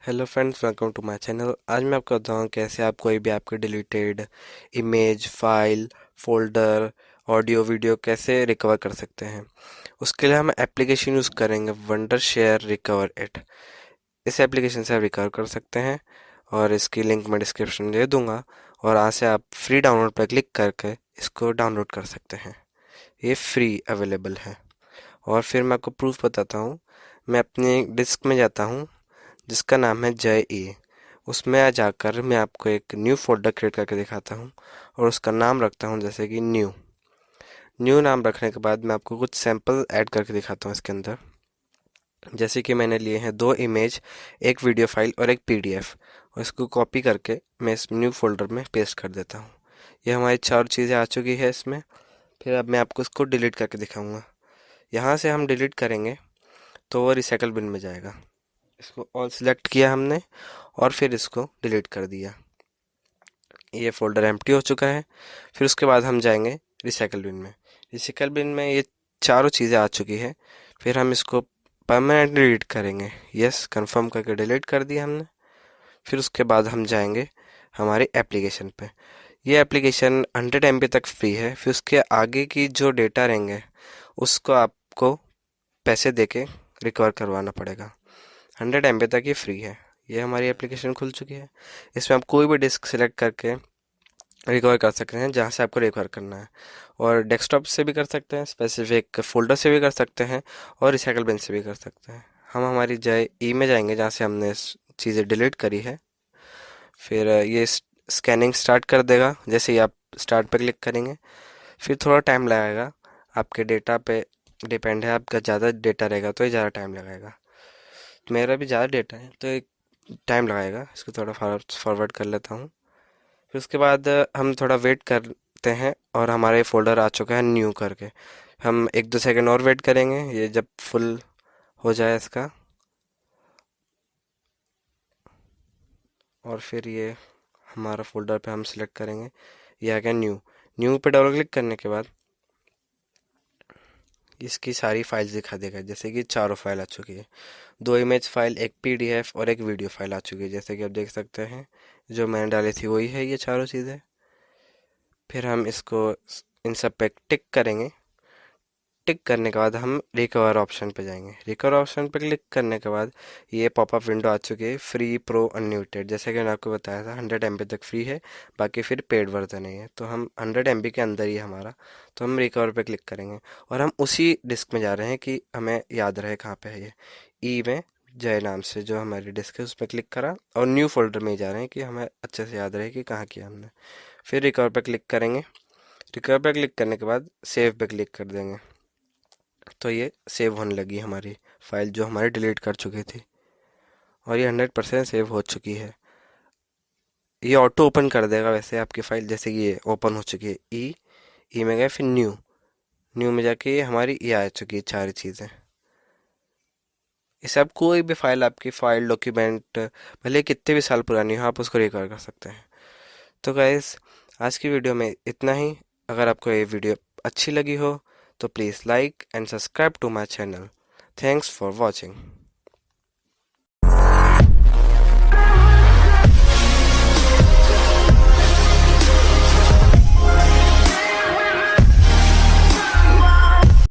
Hello friends, welcome to my channel. आज मैं आपको बताऊँ कैसे आप कोई भी आपके deleted image, file, folder, audio, video कैसे रिकवर कर सकते हैं। उसके लिए हम एप्लीकेशन यूज़ करेंगे वंडर शेयर रिकवर इट। इस एप्लीकेशन से आप रिकवर कर सकते हैं और इसकी लिंक मैं डिस्क्रिप्शन में दे दूंगा और यहाँ से आप फ्री डाउनलोड पर क्लिक करके इसको डाउनलोड कर सकते हैं। ये फ्री अवेलेबल है। और फिर मैं आपको प्रूफ बताता हूँ। मैं अपनी डिस्क में जाता हूँ जिसका नाम है जय ए। उसमें आ जाकर मैं आपको एक न्यू फोल्डर क्रिएट करके दिखाता हूँ और उसका नाम रखता हूँ जैसे कि न्यू। न्यू नाम रखने के बाद मैं आपको कुछ सैंपल ऐड करके दिखाता हूँ इसके अंदर। जैसे कि मैंने लिए हैं 2 इमेज, एक वीडियो फाइल और एक पीडीएफ, और इसको कॉपी करके मैं इस न्यू फोल्डर में पेस्ट कर देता हूँ। ये हमारी 4 चीज़ें आ चुकी है इसमें। फिर अब मैं आपको इसको डिलीट करके दिखाऊंगा। यहाँ से हम डिलीट करेंगे तो वो रिसाइकल बिन में जाएगा। इसको ऑल सिलेक्ट किया हमने और फिर इसको डिलीट कर दिया। ये फोल्डर एम्प्टी हो चुका है। फिर उसके बाद हम जाएंगे रिसाइकल बिन में। रिसाइकल बिन में ये चारों चीज़ें आ चुकी है। फिर हम इसको परमानेंटली डिलीट करेंगे। यस, कंफर्म करके डिलीट कर दिया हमने। फिर उसके बाद हम जाएंगे हमारी एप्लीकेशन पे। ये एप्लीकेशन 100 MB तक फ्री है। फिर उसके आगे की जो डेटा रहेंगे उसको आपको पैसे देके रिकवर करवाना पड़ेगा। 100 MB तक ये फ्री है। ये हमारी एप्लीकेशन खुल चुकी है। इसमें आप कोई भी डिस्क सेलेक्ट करके रिकवर कर सकते हैं जहाँ से आपको रिकवर करना है, और डेस्कटॉप से भी कर सकते हैं, स्पेसिफिक फोल्डर से भी कर सकते हैं और रिसाइकल बिन से भी कर सकते हैं। हम हमारी जय ई में जाएंगे जहाँ से हमने चीज़ें डिलीट करी है। फिर ये स्कैनिंग स्टार्ट कर देगा जैसे ही आप स्टार्ट पे क्लिक करेंगे। फिर थोड़ा टाइम लगेगा, आपके डेटा पे डिपेंड है। आपका ज़्यादा डेटा रहेगा तो ये ज़्यादा टाइम लगाएगा। मेरा भी ज़्यादा डेटा है तो एक टाइम लगाएगा। इसको थोड़ा फॉरवर्ड कर लेता हूँ। फिर उसके बाद हम थोड़ा वेट करते हैं और हमारे फोल्डर आ चुका है न्यू करके। हम 1-2 सेकंड और वेट करेंगे ये जब फुल हो जाए इसका। और फिर ये हमारा फोल्डर पे हम सिलेक्ट करेंगे। ये आ गया न्यू। न्यू पे डबल क्लिक करने के बाद इसकी सारी फाइल्स दिखा देगा। जैसे कि चारों फाइल आ चुकी है, 2 इमेज फाइल, एक पीडीएफ और एक वीडियो फाइल आ चुकी है। जैसे कि आप देख सकते हैं जो मैंने डाली थी वही है ये चारों चीज़ें। फिर हम इसको इन सब पे टिक करेंगे। टिक करने के बाद हम रिकवर ऑप्शन पे जाएंगे। रिकवर ऑप्शन पे क्लिक करने के बाद ये पॉपअप विंडो आ चुकी है, फ्री, प्रो, अनलिमिटेड। जैसे कि मैंने आपको बताया था 100 MB तक फ्री है, बाकी फिर पेड वर्जन है। तो हम 100 MB के अंदर ही है हमारा, तो हम रिकवर पे क्लिक करेंगे और हम उसी डिस्क में जा रहे हैं कि हमें याद रहे कहाँ पे है ये। ई में जय नाम से जो हमारी डिस्क है उस पर क्लिक करा और न्यू फोल्डर में ही जा रहे हैं कि हमें अच्छे से याद रहे कि कहाँ किया हमने। फिर रिकवर पे क्लिक करेंगे। रिकवर पे क्लिक करने के बाद सेव पे क्लिक कर देंगे तो ये सेव होने लगी हमारी फाइल जो हमारी डिलीट कर चुकी थी, और ये 100% सेव हो चुकी है। ये ऑटो ओपन कर देगा वैसे आपकी फाइल। जैसे कि ये ओपन हो चुकी है। ई में गए, फिर न्यू। न्यू में जाके ये हमारी ये आ चुकी है सारी चीज़ें। इसे आप कोई भी फाइल, आपकी फाइल, डॉक्यूमेंट, भले कितने भी साल पुरानी हो, आप उसको रिकवर कर सकते हैं। तो गाइस, आज की वीडियो में इतना ही। अगर आपको ये वीडियो अच्छी लगी हो तो please like and subscribe to my channel. Thanks for watching.